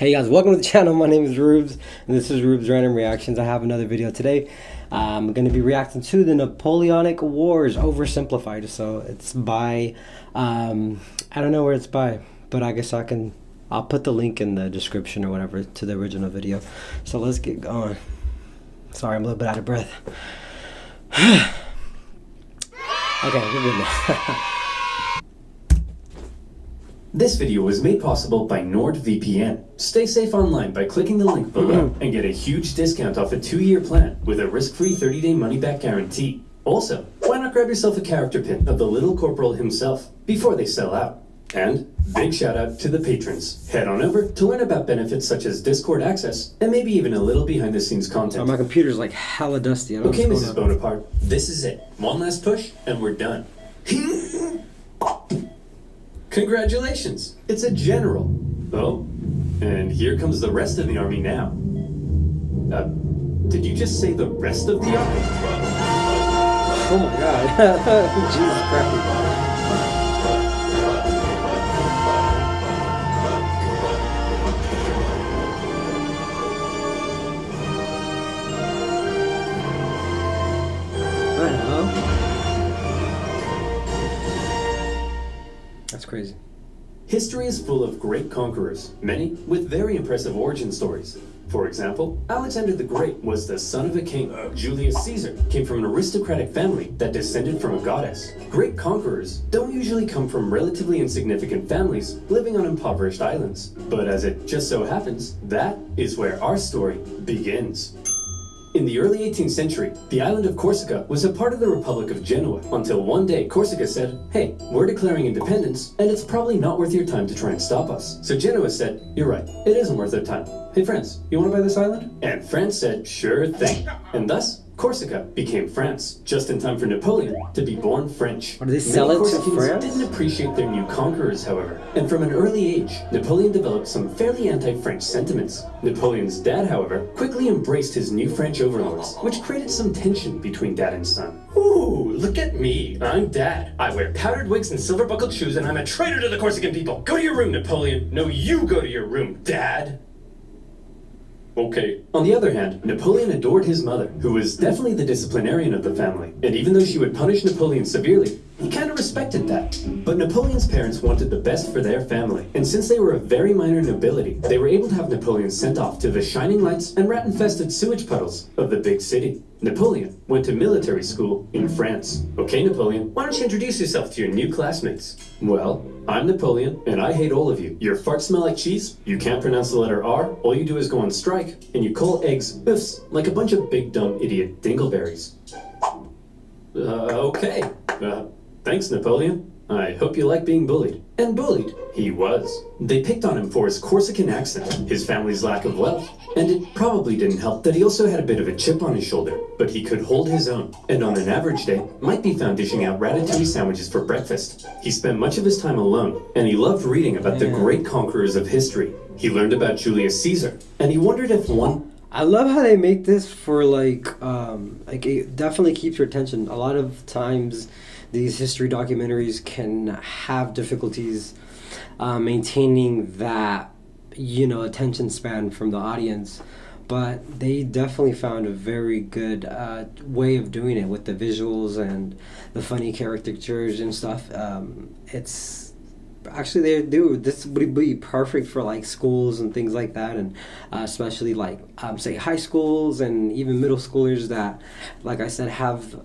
Hey guys, welcome to the channel. My name is Ruebz, and this is Ruebz Random Reactions. I have another video today. I'm going to be reacting to the Napoleonic Wars, OverSimplified. So it's by, I don't know where it's by, but I guess I'll put the link in the description or whatever to the original video. So let's get going. Sorry, I'm a little bit out of breath. Okay, we're good now. This video was made possible by NordVPN. Stay safe online by clicking the link below and get a huge discount off a 2-year plan with a risk-free 30-day money-back guarantee. Also, why not grab yourself a character pin of the little corporal himself before they sell out? And big shout out to the patrons. Head on over to learn about benefits such as Discord access and maybe even a little behind-the-scenes content. Oh, my computer's like hella dusty. Okay, Mrs. Bonaparte, this is it. One last push and we're done. Congratulations, it's a general. Oh, and here comes the rest of the army now. Did you just say the rest of the army? Oh my god. Jesus Christ. What the hell? That's crazy. History is full of great conquerors, many with very impressive origin stories. For example, Alexander the Great was the son of a king. Julius Caesar came from an aristocratic family that descended from a goddess. Great conquerors don't usually come from relatively insignificant families living on impoverished islands. But as it just so happens, that is where our story begins. In the early 18th century, the island of Corsica was a part of the Republic of Genoa, until one day Corsica said, hey, we're declaring independence, and it's probably not worth your time to try and stop us. So Genoa said, you're right, it isn't worth their time. Hey France, you want to buy this island? And France said, sure thing. And thus, Corsica became France, just in time for Napoleon to be born French. Or did they sell it to France? Didn't appreciate their new conquerors, however, and from an early age, Napoleon developed some fairly anti-French sentiments. Napoleon's dad, however, quickly embraced his new French overlords, which created some tension between dad and son. Ooh, look at me, I'm dad. I wear powdered wigs and silver-buckled shoes, and I'm a traitor to the Corsican people. Go to your room, Napoleon. No, you go to your room, Dad. Okay. On the other hand, Napoleon adored his mother, who was definitely the disciplinarian of the family, and even though she would punish Napoleon severely, he kind of respected that. But Napoleon's parents wanted the best for their family, and since they were a very minor nobility, they were able to have Napoleon sent off to the shining lights and rat-infested sewage puddles of the big city. Napoleon went to military school in France. Okay, Napoleon, why don't you introduce yourself to your new classmates? Well, I'm Napoleon, and I hate all of you. Your farts smell like cheese, you can't pronounce the letter R, all you do is go on strike, and you call eggs oofs like a bunch of big dumb idiot dingleberries. Okay. Thanks, Napoleon. I hope you like being bullied. And bullied he was. They picked on him for his Corsican accent, his family's lack of wealth, and it probably didn't help that he also had a bit of a chip on his shoulder, but he could hold his own, and on an average day, might be found dishing out ratatouille sandwiches for breakfast. He spent much of his time alone, and he loved reading about the great conquerors of history. He learned about Julius Caesar, and he wondered if one... I love how they make this for it definitely keeps your attention. A lot of times these history documentaries can have difficulties maintaining that, attention span from the audience, but they definitely found a very good way of doing it with the visuals and the funny caricatures and stuff. It's actually, they do, this would be perfect for like schools and things like that, and especially like say high schools and even middle schoolers that, like I said, have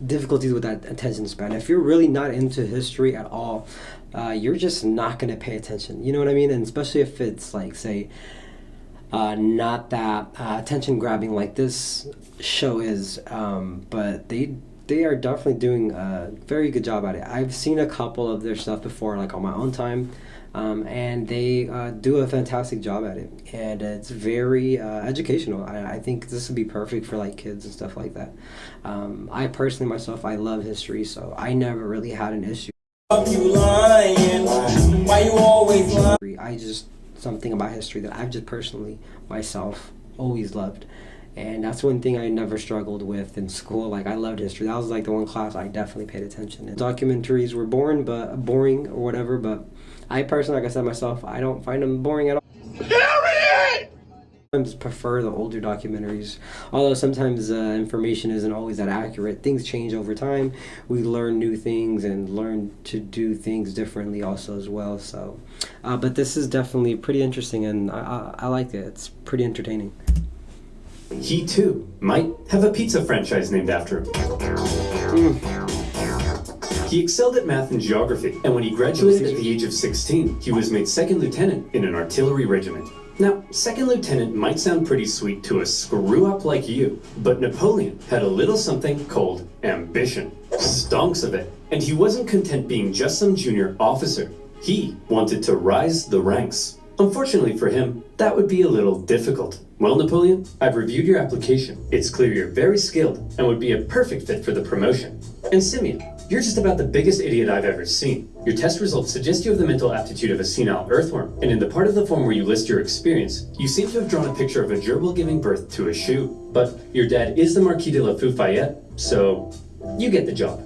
difficulties with that attention span. If you're really not into history at all, you're just not going to pay attention, you know what I mean? And especially if it's like, say, not that attention grabbing like this show is, but they are definitely doing a very good job at it. I've seen a couple of their stuff before, like on my own time, and they do a fantastic job at it, and it's very educational. I think this would be perfect for like kids and stuff like that. I personally myself, I love history, so I never really had an issue. You lying? Why you always lying? I just, something about history that I've just personally myself always loved. And that's one thing I never struggled with in school. Like, I loved history. That was like the one class I definitely paid attention in. Documentaries were boring or whatever, but I personally, like I said myself, I don't find them boring at all. Sometimes prefer the older documentaries, although sometimes information isn't always that accurate. Things change over time. We learn new things and learn to do things differently also as well. So, but this is definitely pretty interesting, and I like it. It's pretty entertaining. He too might have a pizza franchise named after him. He excelled at math and geography, and when he graduated at the age of 16, he was made second lieutenant in an artillery regiment. Now, second lieutenant might sound pretty sweet to a screw-up like you, but Napoleon had a little something called ambition. Stonks of it. And he wasn't content being just some junior officer. He wanted to rise the ranks. Unfortunately for him, that would be a little difficult. Well, Napoleon, I've reviewed your application. It's clear you're very skilled and would be a perfect fit for the promotion. And Simeon, you're just about the biggest idiot I've ever seen. Your test results suggest you have the mental aptitude of a senile earthworm, and in the part of the form where you list your experience, you seem to have drawn a picture of a gerbil giving birth to a shoe. But your dad is the Marquis de Lafayette, so you get the job.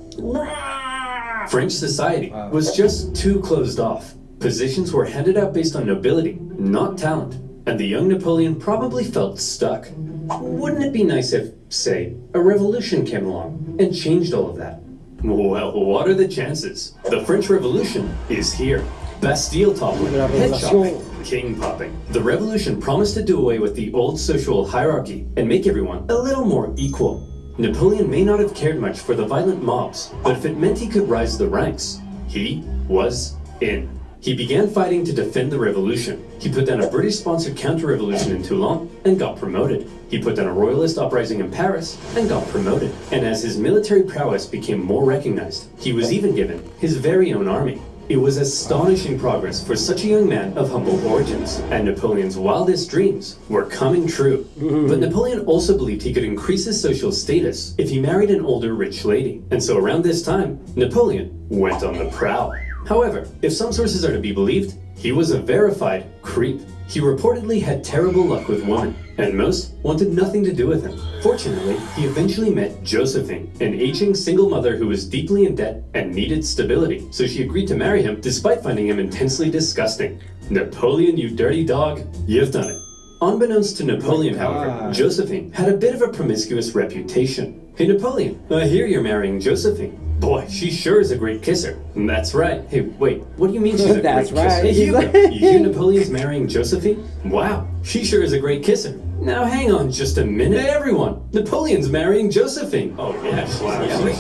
French society was just too closed off. Positions were handed out based on nobility, not talent, and the young Napoleon probably felt stuck. Wouldn't it be nice if, say, a revolution came along and changed all of that? Well, what are the chances? The French Revolution is here. Bastille toppling, head chopping, king popping. The revolution promised to do away with the old social hierarchy and make everyone a little more equal. Napoleon may not have cared much for the violent mobs, but if it meant he could rise the ranks, he was in. He began fighting to defend the revolution. He put down a British-sponsored counter-revolution in Toulon and got promoted. He put down a royalist uprising in Paris and got promoted. And as his military prowess became more recognized, he was even given his very own army. It was astonishing progress for such a young man of humble origins, and Napoleon's wildest dreams were coming true. But Napoleon also believed he could increase his social status if he married an older rich lady. And so around this time, Napoleon went on the prowl. However, if some sources are to be believed, he was a verified creep. He reportedly had terrible luck with women, and most wanted nothing to do with him. Fortunately, he eventually met Josephine, an aging single mother who was deeply in debt and needed stability, so she agreed to marry him despite finding him intensely disgusting. Napoleon, you dirty dog, you've done it. Unbeknownst to Napoleon, however, Josephine had a bit of a promiscuous reputation. Hey Napoleon, I hear you're marrying Josephine. Boy, she sure is a great kisser. That's right. Hey, wait, what do you mean she's a great kisser? Hey, Hugo, you hear Napoleon's marrying Josephine? Wow, she sure is a great kisser. Now hang on just a minute. Hey everyone, Napoleon's marrying Josephine. Oh yeah, she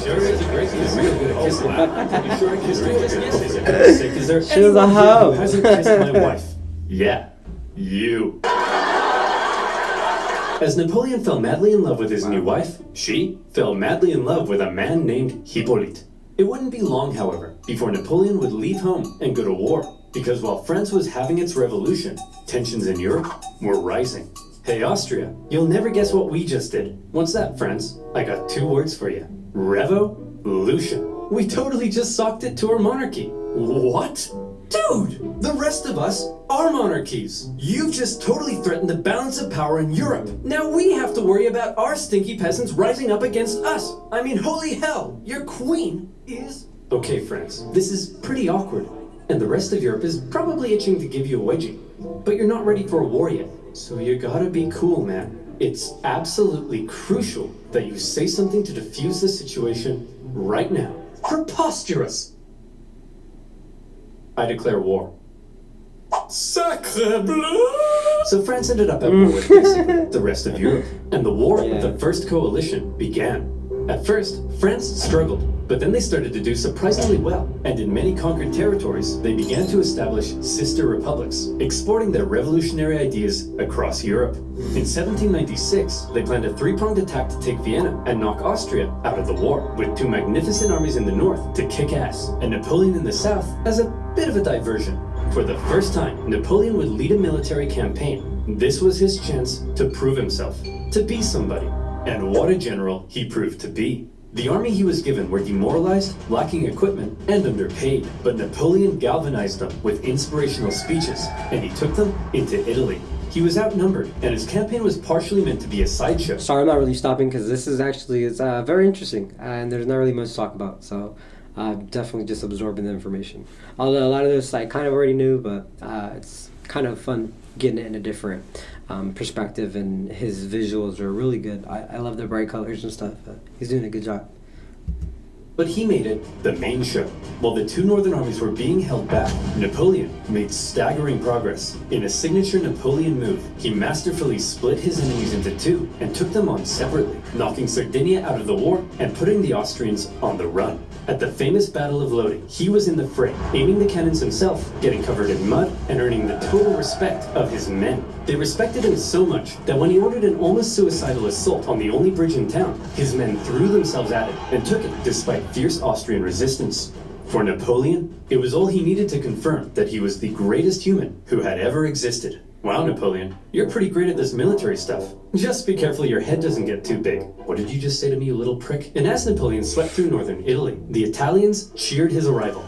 sure is a great kisser. Real good at kissing. You sure I kissed her? Yes. Is there anyone here who hasn't kissed my wife? Yeah, you. As Napoleon fell madly in love with his new wife, she fell madly in love with a man named Hippolyte. It wouldn't be long, however, before Napoleon would leave home and go to war, because while France was having its revolution, tensions in Europe were rising. Hey Austria, you'll never guess what we just did. What's that, friends? I got 2 words for you. Revolution. We totally just socked it to our monarchy. What? Dude, the rest of us are monarchies. You've just totally threatened the balance of power in Europe. Now we have to worry about our stinky peasants rising up against us. I mean, holy hell, your queen is... Okay, friends, this is pretty awkward. And the rest of Europe is probably itching to give you a wedgie. But you're not ready for a war yet. So you gotta be cool, man. It's absolutely crucial that you say something to defuse the situation right now. Preposterous! I declare war. Sacre bleu! So France ended up at war with basically the rest of Europe, and the war of the First Coalition began. At first, France struggled, but then they started to do surprisingly well, and in many conquered territories, they began to establish sister republics, exporting their revolutionary ideas across Europe. In 1796, they planned a 3-pronged attack to take Vienna and knock Austria out of the war, with 2 magnificent armies in the north to kick ass, and Napoleon in the south as a bit of a diversion. For the first time, Napoleon would lead a military campaign. This was his chance to prove himself, to be somebody. And what a general he proved to be. The army he was given were demoralized, lacking equipment, and underpaid. But Napoleon galvanized them with inspirational speeches, and he took them into Italy. He was outnumbered, and his campaign was partially meant to be a sideshow. Sorry, I'm not really stopping because this is actually very interesting, and there's not really much to talk about. So I'm definitely just absorbing the information. Although a lot of this I kind of already knew, but it's kind of fun getting it in a different perspective, and his visuals are really good. I love the bright colors and stuff. He's doing a good job. But he made it the main show. While the two northern armies were being held back, Napoleon made staggering progress. In a signature Napoleon move, he masterfully split his enemies into two and took them on separately, knocking Sardinia out of the war and putting the Austrians on the run. At the famous Battle of Lodi, he was in the fray, aiming the cannons himself, getting covered in mud, and earning the total respect of his men. They respected him so much that when he ordered an almost suicidal assault on the only bridge in town, his men threw themselves at it and took it despite fierce Austrian resistance. For Napoleon, it was all he needed to confirm that he was the greatest human who had ever existed. Wow, Napoleon, you're pretty great at this military stuff. Just be careful your head doesn't get too big. What did you just say to me, you little prick? And as Napoleon swept through northern Italy, the Italians cheered his arrival.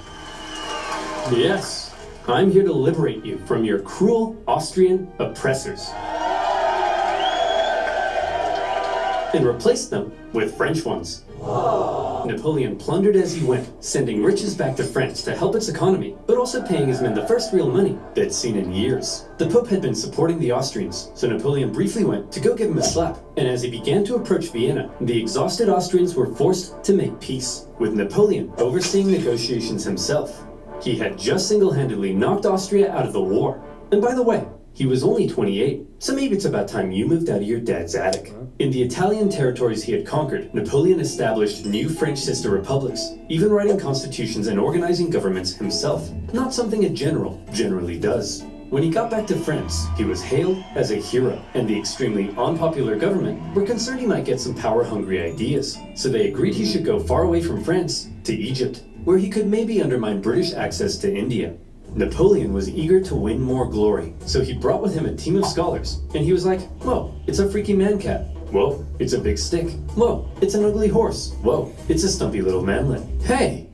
Yes, I'm here to liberate you from your cruel Austrian oppressors and replace them with French ones. Napoleon plundered as he went, sending riches back to France to help its economy, but also paying his men the first real money they'd seen in years. The Pope had been supporting the Austrians, so Napoleon briefly went to go give him a slap, and as he began to approach Vienna, the exhausted Austrians were forced to make peace, with Napoleon overseeing negotiations himself. He had just single-handedly knocked Austria out of the war. And by the way, he was only 28, so maybe it's about time you moved out of your dad's attic. In the Italian territories he had conquered, Napoleon established new French sister republics, even writing constitutions and organizing governments himself, not something a general generally does. When he got back to France, he was hailed as a hero, and the extremely unpopular government were concerned he might get some power-hungry ideas, so they agreed he should go far away from France to Egypt, where he could maybe undermine British access to India. Napoleon was eager to win more glory, so he brought with him a team of scholars, and he was like, whoa, it's a freaky man-cat. Whoa, it's a big stick. Whoa, it's an ugly horse. Whoa, it's a stumpy little manlet. Hey,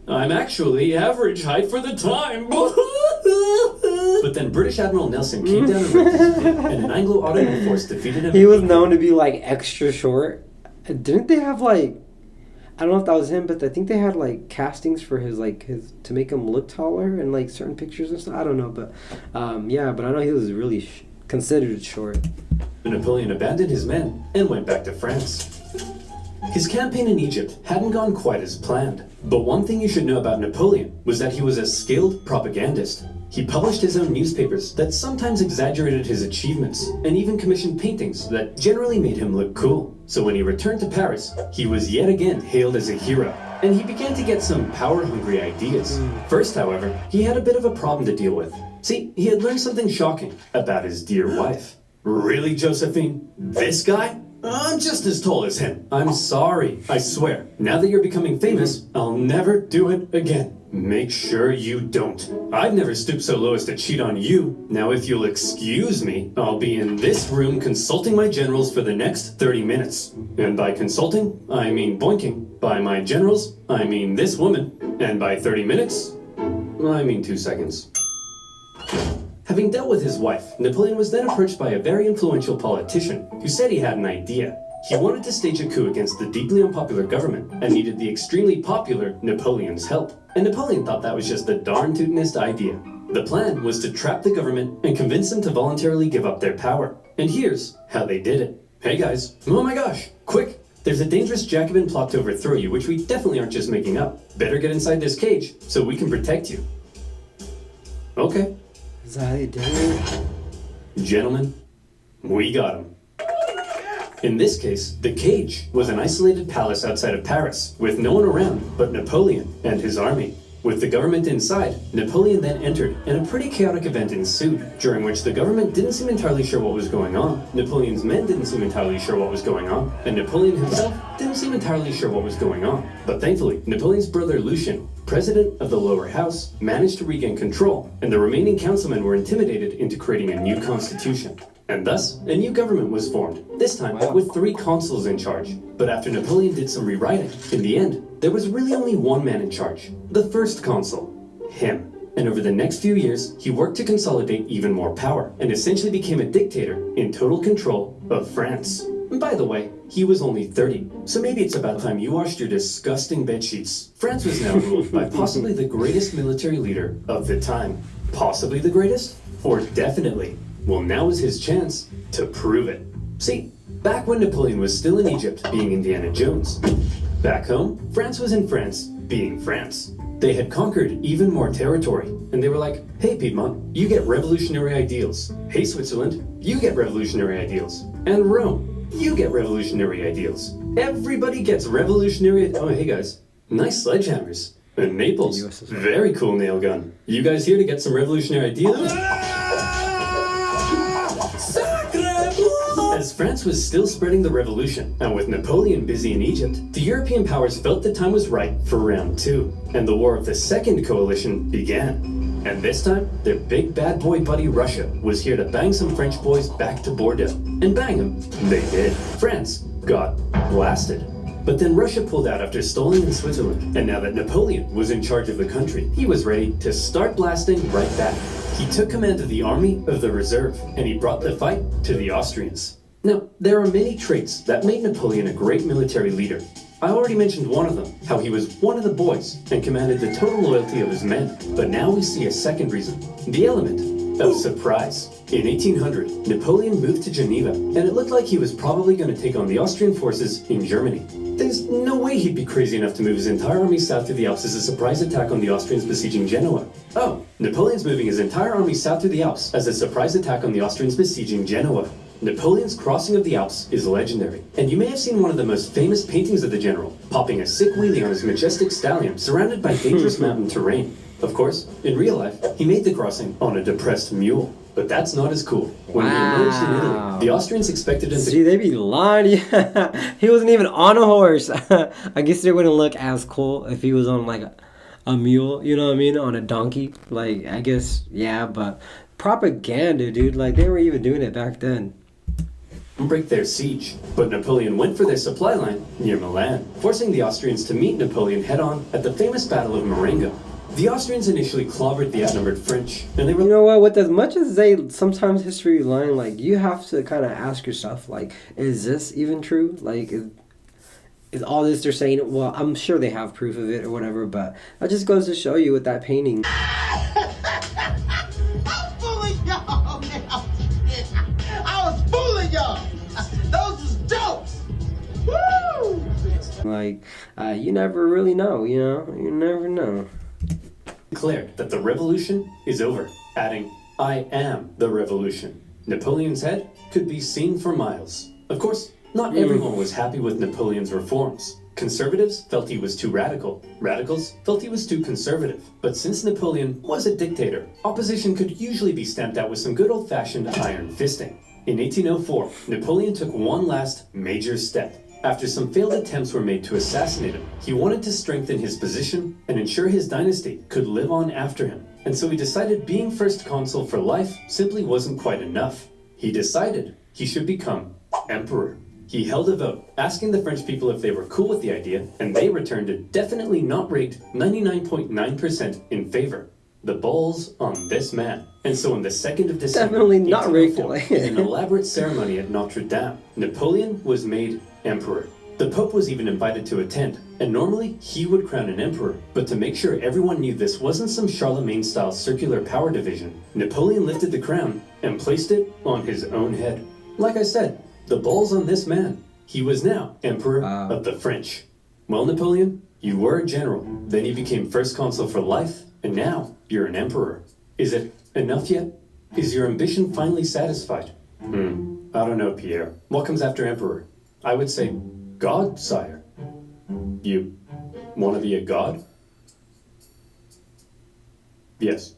I'm actually average height for the time. But then British Admiral Nelson came down and ripped his pin, and an Anglo-Ottoman force defeated him. He was known to be like extra short. Didn't they have like, I don't know if that was him, but I think they had like castings for his to make him look taller in like certain pictures and stuff. I don't know, but yeah, but I know he was really considered short. Napoleon abandoned his men and went back to France. His campaign in Egypt hadn't gone quite as planned, but one thing you should know about Napoleon was that he was a skilled propagandist. He published his own newspapers that sometimes exaggerated his achievements, and even commissioned paintings that generally made him look cool. So when he returned to Paris, he was yet again hailed as a hero, and he began to get some power-hungry ideas. First, however, he had a bit of a problem to deal with. See, he had learned something shocking about his dear wife. Really, Josephine? This guy? I'm just as tall as him. I'm sorry, I swear. Now that you're becoming famous, I'll never do it again. Make sure you don't. I've never stooped so low as to cheat on you. Now if you'll excuse me, I'll be in this room consulting my generals for the next 30 minutes. And by consulting, I mean boinking. By my generals, I mean this woman. And by 30 minutes, I mean 2 seconds. Having dealt with his wife, Napoleon was then approached by a very influential politician who said he had an idea. He wanted to stage a coup against the deeply unpopular government and needed the extremely popular Napoleon's help. And Napoleon thought that was just the darn tootinest idea. The plan was to trap the government and convince them to voluntarily give up their power. And here's how they did it. Hey guys, oh my gosh, quick! There's a dangerous Jacobin plot to overthrow you, which we definitely aren't just making up. Better get inside this cage so we can protect you. Okay. Is that how they did it? Gentlemen, we got him. In this case, the cage was an isolated palace outside of Paris, with no one around but Napoleon and his army. With the government inside, Napoleon then entered, and a pretty chaotic event ensued, during which the government didn't seem entirely sure what was going on, Napoleon's men didn't seem entirely sure what was going on, and Napoleon himself didn't seem entirely sure what was going on. But thankfully, Napoleon's brother Lucien, president of the lower house, managed to regain control, and the remaining councilmen were intimidated into creating a new constitution. And thus, a new government was formed, this time with 3 consuls in charge. But after Napoleon did some rewriting, in the end, there was really only one man in charge, the first consul, him. And over the next few years, he worked to consolidate even more power, and essentially became a dictator in total control of France. And by the way, he was only 30, so maybe it's about time you washed your disgusting bedsheets. France was now ruled by possibly the greatest military leader of the time. Possibly the greatest? Or definitely Well, now was his chance to prove it. See, back when Napoleon was still in Egypt, being Indiana Jones. Back home, France was in France, being France. They had conquered even more territory, and they were like, hey Piedmont, you get revolutionary ideals. Hey Switzerland, you get revolutionary ideals. And Rome, you get revolutionary ideals. Everybody gets revolutionary. Oh, hey guys, nice sledgehammers. And Naples, very cool nail gun. You guys here to get some revolutionary ideas? As France was still spreading the revolution, and with Napoleon busy in Egypt, the European powers felt the time was right for round two, and the War of the Second Coalition began. And this time, their big bad boy buddy Russia was here to bang some French boys back to Bordeaux. And bang them, they did. France got blasted. But then Russia pulled out after stalling in Switzerland, and now that Napoleon was in charge of the country, he was ready to start blasting right back. He took command of the Army of the Reserve, and he brought the fight to the Austrians. Now, there are many traits that made Napoleon a great military leader. I already mentioned one of them, how he was one of the boys and commanded the total loyalty of his men. But now we see a second reason, the element of surprise. In 1800, Napoleon moved to Geneva, and it looked like he was probably going to take on the Austrian forces in Germany. There's no way he'd be crazy enough to move his entire army south through the Alps as a surprise attack on the Austrians besieging Genoa. Oh, Napoleon's moving his entire army south through the Alps as a surprise attack on the Austrians besieging Genoa. Napoleon's crossing of the Alps is legendary, and you may have seen one of the most famous paintings of the general, popping a sick wheelie on his majestic stallion surrounded by dangerous mountain terrain. Of course, in real life, he made the crossing on a depressed mule. But that's not as cool. When he emerged in Italy, the Austrians expected him to... See, they be lying. He wasn't even on a horse. I guess it wouldn't look as cool if he was on like a mule, you know what I mean? On a donkey. Like, I guess, yeah, but propaganda, dude. Like, they were even doing it back then. Break their siege, but Napoleon went for their supply line near Milan, forcing the Austrians to meet Napoleon head-on at the famous Battle of Marengo. The Austrians initially clobbered the outnumbered French, and they were... You know what? With as much as they sometimes history line, like, you have to kind of ask yourself, like, is this even true? Like, is all this they're saying? Well, I'm sure they have proof of it or whatever, but that just goes to show you with that painting. I'm fooling y'all now. I was fooling y'all. Those is jokes. Woo! Like, you never really know, you know? You never know. Declared that the revolution is over, adding, I am the revolution. Napoleon's head could be seen for miles. Of course, not everyone was happy with Napoleon's reforms. Conservatives felt he was too radical. Radicals felt he was too conservative. But since Napoleon was a dictator, opposition could usually be stamped out with some good old-fashioned iron fisting. In 1804, Napoleon took one last major step. After some failed attempts were made to assassinate him, he wanted to strengthen his position and ensure his dynasty could live on after him. And so he decided being first consul for life simply wasn't quite enough. He decided he should become emperor. He held a vote, asking the French people if they were cool with the idea, and they returned a definitely not rigged 99.9% in favor. The ball's on this man. And so on the 2nd of December, Definitely not rigged. 1804, in an elaborate ceremony at Notre Dame, Napoleon was made emperor. The Pope was even invited to attend, and normally he would crown an emperor, but to make sure everyone knew this wasn't some Charlemagne-style circular power division, Napoleon lifted the crown and placed it on his own head. Like I said, the ball's on this man. He was now emperor of the French. Well, Napoleon, you were a general, then you became first consul for life, and now you're an emperor. Is it enough yet? Is your ambition finally satisfied? I don't know, Pierre. What comes after emperor? I would say God, sire. You want to be a god? Yes.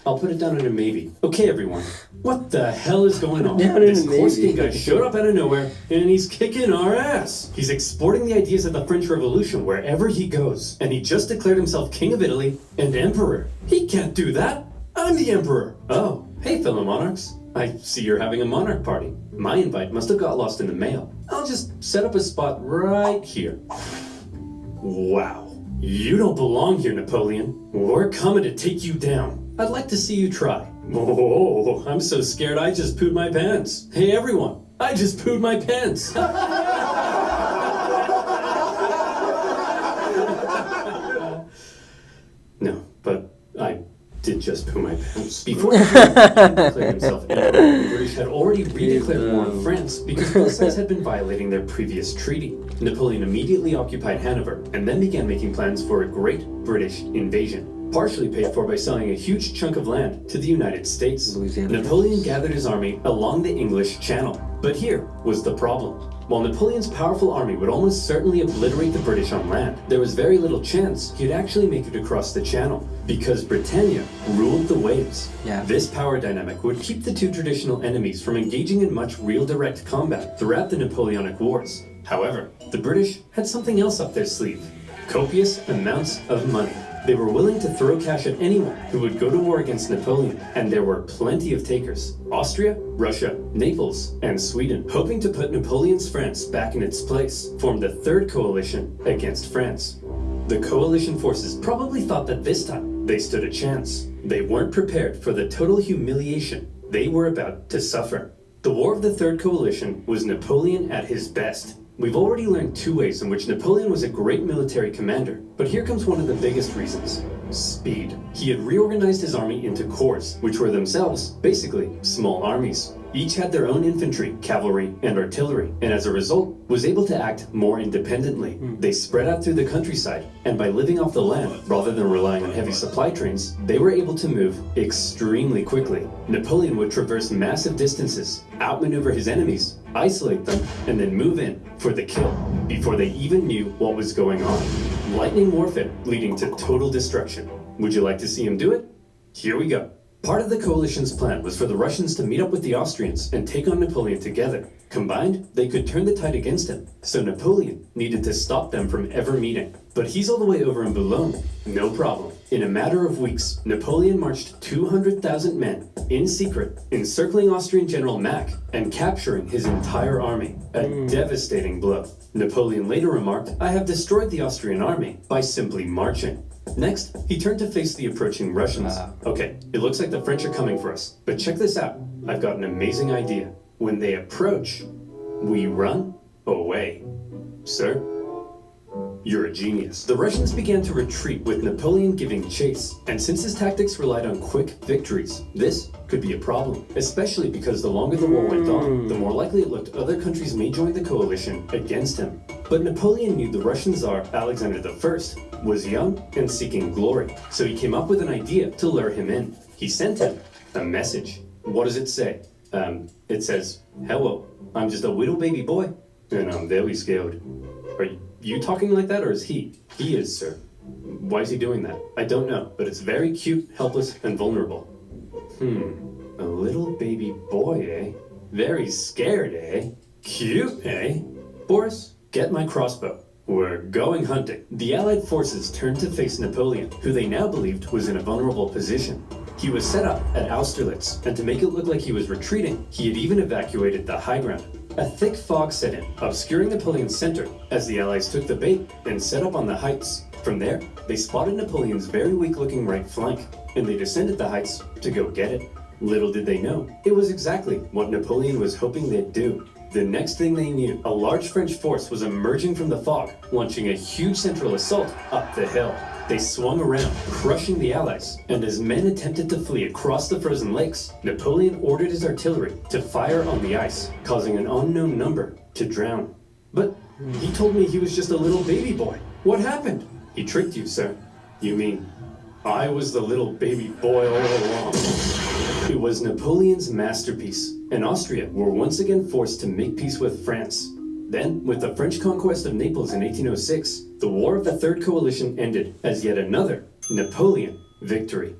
I'll put it down in a maybe. Okay, everyone. What the hell is going on? This Corsican guy showed up out of nowhere, and he's kicking our ass. He's exporting the ideas of the French Revolution wherever he goes, and he just declared himself king of Italy and emperor. He can't do that. I'm the emperor. Oh, hey, fellow monarchs. I see you're having a monarch party. My invite must have got lost in the mail. I'll just set up a spot right here. Wow. You don't belong here, Napoleon. We're coming to take you down. I'd like to see you try. Oh, I'm so scared I just pooed my pants. Hey, everyone. I just pooed my pants. No, but I did did just poo my pants. Before Napoleon declared himself emperor, the British had already redeclared war on France because both sides had been violating their previous treaty. Napoleon immediately occupied Hanover and then began making plans for a great British invasion, partially paid for by selling a huge chunk of land to the United States. Louisiana. Napoleon gathered his army along the English Channel. But here was the problem. While Napoleon's powerful army would almost certainly obliterate the British on land, there was very little chance he'd actually make it across the Channel, because Britannia ruled the waves. Yeah. This power dynamic would keep the two traditional enemies from engaging in much real direct combat throughout the Napoleonic Wars. However, the British had something else up their sleeve: copious amounts of money. They were willing to throw cash at anyone who would go to war against Napoleon, and there were plenty of takers: Austria, Russia, Naples, and Sweden. Hoping to put Napoleon's France back in its place, formed a third coalition against France. The coalition forces probably thought that this time they stood a chance. They weren't prepared for the total humiliation they were about to suffer. The War of the Third Coalition was Napoleon at his best. We've already learned two ways in which Napoleon was a great military commander, but here comes one of the biggest reasons: speed. He had reorganized his army into corps, which were themselves basically small armies. Each had their own infantry, cavalry, and artillery, and as a result, was able to act more independently. They spread out through the countryside, and by living off the land, rather than relying on heavy supply trains, they were able to move extremely quickly. Napoleon would traverse massive distances, outmaneuver his enemies, isolate them, and then move in for the kill, before they even knew what was going on. Lightning warfare leading to total destruction. Would you like to see him do it? Here we go. Part of the coalition's plan was for the Russians to meet up with the Austrians and take on Napoleon together. Combined, they could turn the tide against him, so Napoleon needed to stop them from ever meeting. But he's all the way over in Boulogne. No problem. In a matter of weeks, Napoleon marched 200,000 men, in secret, encircling Austrian General Mack and capturing his entire army. A devastating blow. Napoleon later remarked, "I have destroyed the Austrian army by simply marching." Next, he turned to face the approaching Russians. Okay, it looks like the French are coming for us, but check this out. I've got an amazing idea. When they approach, we run away. Sir, you're a genius. The Russians began to retreat with Napoleon giving chase, and since his tactics relied on quick victories, this could be a problem, especially because the longer the war went on, the more likely it looked other countries may join the coalition against him. But Napoleon knew the Russian Tsar, Alexander I, was young and seeking glory, so he came up with an idea to lure him in. He sent him a message. What does it say? It says, "Hello, I'm just a little baby boy, and I'm very scared." Are you talking like that, or is he? He is, sir. Why is he doing that? I don't know, but it's very cute, helpless, and vulnerable. A little baby boy, eh? Very scared, eh? Cute, eh? Boris, get my crossbow. We're going hunting. The Allied forces turned to face Napoleon, who they now believed was in a vulnerable position. He was set up at Austerlitz, and to make it look like he was retreating, he had even evacuated the high ground. A thick fog set in, obscuring Napoleon's center, as the Allies took the bait and set up on the heights. From there, they spotted Napoleon's very weak-looking right flank, and they descended the heights to go get it. Little did they know, it was exactly what Napoleon was hoping they'd do. The next thing they knew, a large French force was emerging from the fog, launching a huge central assault up the hill. They swung around, crushing the Allies, and as men attempted to flee across the frozen lakes, Napoleon ordered his artillery to fire on the ice, causing an unknown number to drown. But he told me he was just a little baby boy. What happened? He tricked you, sir. You mean I was the little baby boy all along? It was Napoleon's masterpiece, and Austria were once again forced to make peace with France. Then, with the French conquest of Naples in 1806, the War of the Third Coalition ended as yet another Napoleon victory.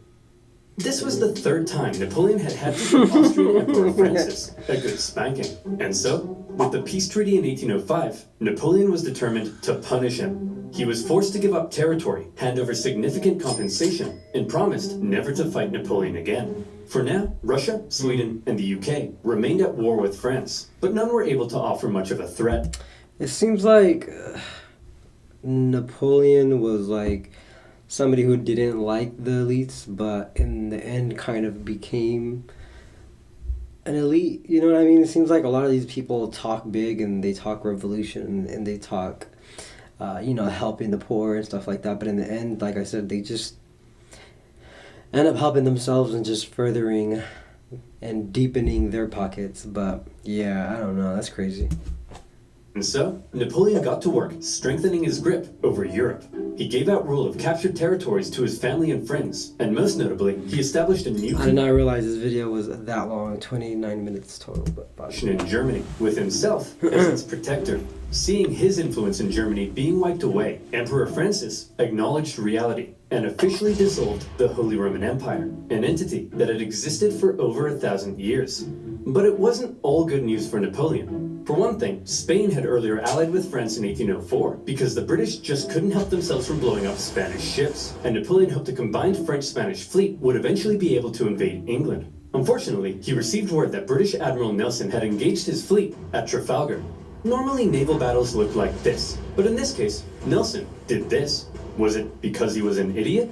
This was the third time Napoleon had to give Austrian Emperor Francis a good spanking. And so, with the peace treaty in 1805, Napoleon was determined to punish him. He was forced to give up territory, hand over significant compensation, and promised never to fight Napoleon again. For now, Russia, Sweden, and the UK remained at war with France, but none were able to offer much of a threat. It seems like Napoleon was like somebody who didn't like the elites, but in the end kind of became an elite. You know what I mean? It seems like a lot of these people talk big and they talk revolution and they talk, helping the poor and stuff like that. But in the end, like I said, they just end up helping themselves and just furthering and deepening their pockets. But yeah, I don't know. That's crazy. And so, Napoleon got to work strengthening his grip over Europe. He gave out rule of captured territories to his family and friends, and most notably, he established a new I did not realize this video was that long, 29 minutes total. But in Germany, with himself as its protector. Seeing his influence in Germany being wiped away, Emperor Francis acknowledged reality and officially dissolved the Holy Roman Empire, an entity that had existed for over 1,000 years. But it wasn't all good news for Napoleon. For one thing, Spain had earlier allied with France in 1804 because the British just couldn't help themselves from blowing up Spanish ships, and Napoleon hoped a combined French-Spanish fleet would eventually be able to invade England. Unfortunately, he received word that British Admiral Nelson had engaged his fleet at Trafalgar. Normally, naval battles look like this, but in this case, Nelson did this. Was it because he was an idiot?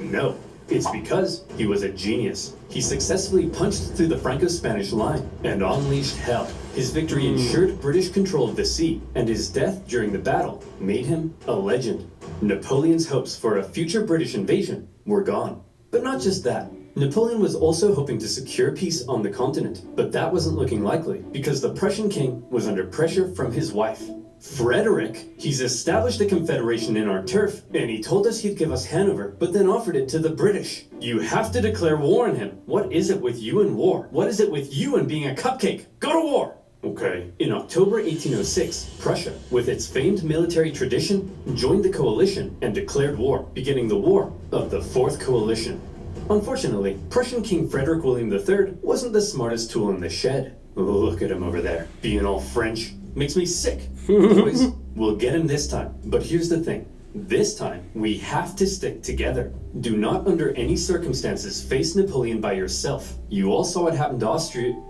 No. It's because he was a genius. He successfully punched through the Franco-Spanish line and unleashed hell. His victory ensured British control of the sea, and his death during the battle made him a legend. Napoleon's hopes for a future British invasion were gone. But not just that. Napoleon was also hoping to secure peace on the continent, but that wasn't looking likely because the Prussian king was under pressure from his wife. Frederick, he's established a confederation in our turf, and he told us he'd give us Hanover, but then offered it to the British. You have to declare war on him. What is it with you and war? What is it with you and being a cupcake? Go to war! Okay. In October 1806, Prussia, with its famed military tradition, joined the coalition and declared war, beginning the War of the Fourth Coalition. Unfortunately, Prussian King Frederick William III wasn't the smartest tool in the shed. Look at him over there, being all French. Makes me sick. Boys, we'll get him this time. But here's the thing. This time, we have to stick together. Do not under any circumstances face Napoleon by yourself. You all saw what happened to Austria.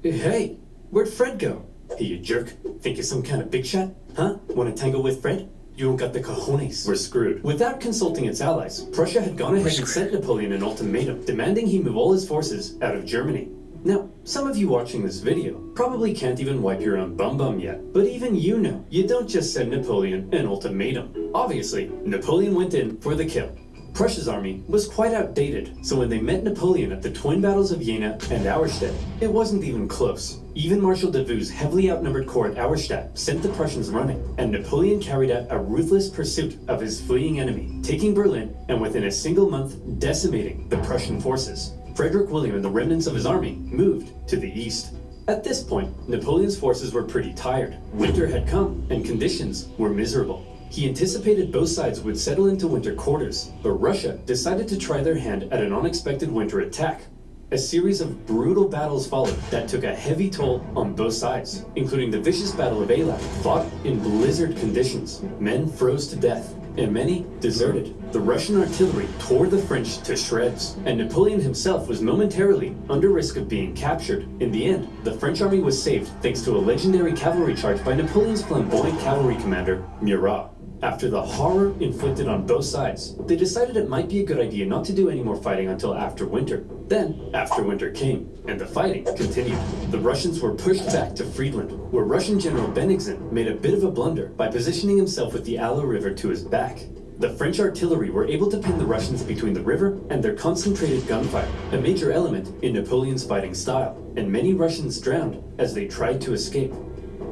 Hey, where'd Fred go? Hey, you jerk. Think you're some kind of big shot? Huh? Wanna tango with Fred? You don't got the cojones. We're screwed. Without consulting its allies, Prussia had gone ahead and sent Napoleon an ultimatum, demanding he move all his forces out of Germany. Now, some of you watching this video probably can't even wipe your own bum yet, but even you know, you don't just send Napoleon an ultimatum. Obviously, Napoleon went in for the kill. Prussia's army was quite outdated, so when they met Napoleon at the twin battles of Jena and Auerstedt, it wasn't even close. Even Marshal Davout's heavily outnumbered corps at Auerstedt sent the Prussians running, and Napoleon carried out a ruthless pursuit of his fleeing enemy, taking Berlin and within a single month decimating the Prussian forces. Frederick William and the remnants of his army moved to the east. At this point, Napoleon's forces were pretty tired. Winter had come, and conditions were miserable. He anticipated both sides would settle into winter quarters, but Russia decided to try their hand at an unexpected winter attack. A series of brutal battles followed that took a heavy toll on both sides, including the vicious Battle of Eylau, fought in blizzard conditions. Men froze to death, and many deserted. The Russian artillery tore the French to shreds, and Napoleon himself was momentarily under risk of being captured. In the end, the French army was saved thanks to a legendary cavalry charge by Napoleon's flamboyant cavalry commander, Murat. After the horror inflicted on both sides, they decided it might be a good idea not to do any more fighting until after winter. Then, after winter came, and the fighting continued. The Russians were pushed back to Friedland, where Russian General Bennigsen made a bit of a blunder by positioning himself with the Aller River to his back. The French artillery were able to pin the Russians between the river and their concentrated gunfire, a major element in Napoleon's fighting style, and many Russians drowned as they tried to escape.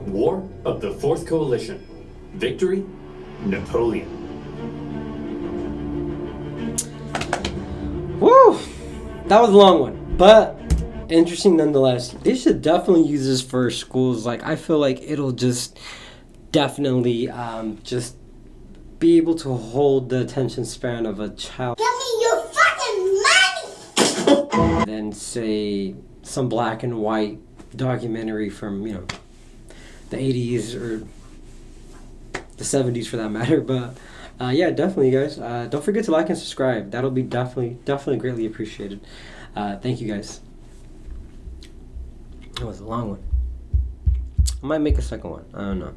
War of the Fourth Coalition. Victory, Napoleon. Woo! That was a long one, but interesting nonetheless. They should definitely use this for schools. Like, I feel like it'll just definitely just be able to hold the attention span of a child. Give me your fucking money! Than say some black and white documentary from, the 80s or the 70s for that matter. But yeah, definitely, guys. Don't forget to like and subscribe. That'll be definitely greatly appreciated. Thank you, guys. It was a long one. I might make a second one. I don't know.